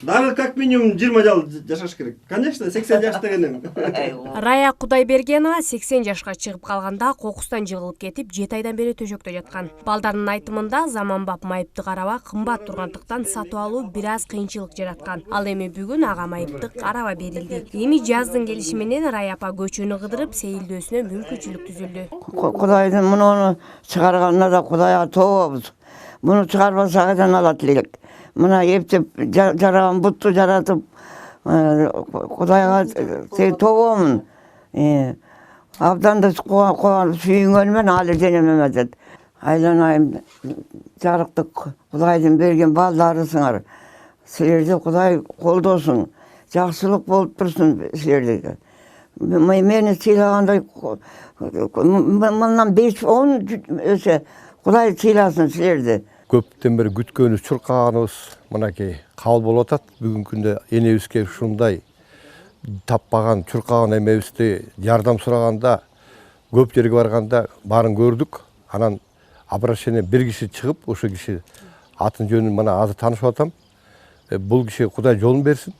Дары как минимум 20 жыл жашаш керек. Конечно, 80 жаш дегенем. Рая Кудайбергенова 80 жашка чыгып калганда кокустан жыгылып кетип 7 айдан бери төшөктө жаткан. Балдарынын айтымында заманбап майыптык араба кымбат тургандыктан сатып алуу бир аз кыйынчылык жараткан. Ал эми бүгүн ага майыптык араба берилди. Эми жаздын келиши менен Рая апа көчөнү кыдырып сейилдөөсүнө мүмкүнчүлүк түзүлдү. Кудайдын муну чыгарганына да Кудайга тообуз. Муну чыгарбаса кайдан алат элек? Мына эптеп жараган бутту жаратып Кудайга тообумун. Абдан да сүйүнгөнүмөн али денем эметет. Айланайым жарыктык Кудайдын берген балдарысыңар. Силерди Кудай колдосун. Жакшылык болуп турсун силердике. Мени сыйлагандай мындан 5-10 өсө Кудай сыйласын силерди. Көптөн бери күткөнүбүз, чуркаганыбыз мынакей кабыл болуп атат. Бүгүнкү күндө энебизге ушундай таппаган, чуркаган эмебизди жардам сураганда, көп жерге барганда баарын көрдүк. Анан обращение бир киши чыгып, ошо киши атын жөнүн мына азыр таанышып атам. Бул киши Кудай жолун берсин.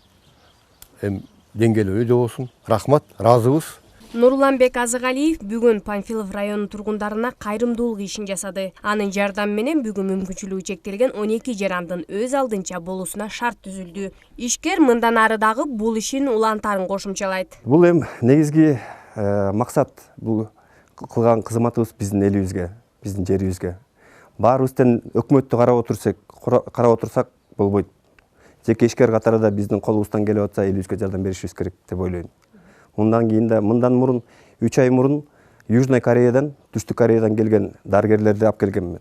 Деңгээлөө жобосун. Рахмат, ыраазыбыз. Нурланбек Азыгалиев бүгүн Панфилов районунун тургундарына кайрымдуулук ишин жасады. Анын жардамы менен бүгүн мүмкүнчүлүгү чектелген 12 жарандын өз алдынча болуусуна шарт түзүлдү. Ишкер мындан ары дагы бул ишин улантарын кошумчалайт. Бул негизги максат бул кылган кызматыбыз биздин элибизге, биздин жерибизге. Баарыбыздан өкмөттү карап отурсак болбойт. Жеке ишкер катарында биздин колубуздан келип атса элибизге жардам беришибиз керек деп ойлойм. Мындан мурун 3 ай мурун Южный Кореядан, Түштүк Кореядан келген дарыгерлерди алып келгенмин.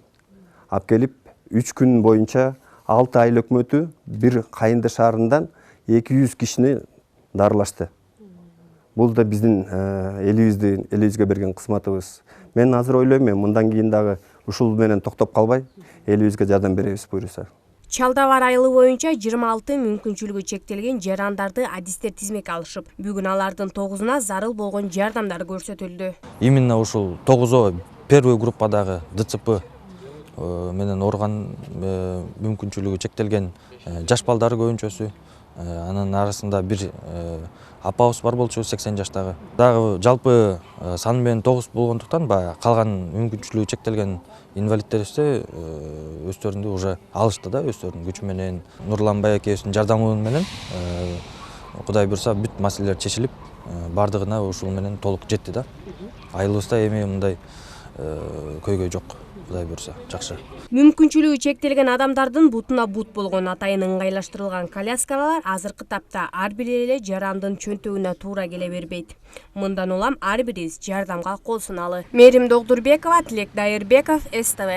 Алып келип 3 күн боюнча 6 айыл өкмөтү бир Кайынды шаарынан 200 кишини дарылашты. Бул да биздин элибизге берген кызматыбыз. Мен азыр ойлойм, мындан кийин дагы ушул менен токтоп калбай, элибизге жардам беребиз буюрса. Чалдабар айылы боюнча 26 мүмкүнчүлүгү чектелген жарандарды адистер тизмекке алышып, бүгүн алардын 9-уна зарыл болгон жардамдар көрсөтүлдү. Именно ушул 9о первый группадагы ДЦП менен орган мүмкүнчүлүгү чектелген жаш балдар көбүнчөсү. Анын арасында бир апабыз бар болчу 80 жаштагы. Дагы жалпы саны менен 9 болгондуктан калган мүмкүнчүлүгү чектелген инвалидтер ise өздөрүндү уже алышты да, өздөрүнүн күчү менен. Нурланбай экебиздин жардамы менен Кудай буйрса бүт маселелер чечилип, бардыгына ушул менен толук жетти да. Айылыбызда эми мындай көйгөй жок. Кудай буйрса, жакшы. Мүмкүнчүлүгү чектелген адамдардын бутуна бут болгон атайын ыңгайлаштырылган коляскалар азыркы тапта ар бир эле жарандын чөнтөгүнө туура келе бербейт. Мындан улам ар бирибиз жардамга кол суналы. Мерим Догдурбекова, Тилек Дайырбеков, СТВ.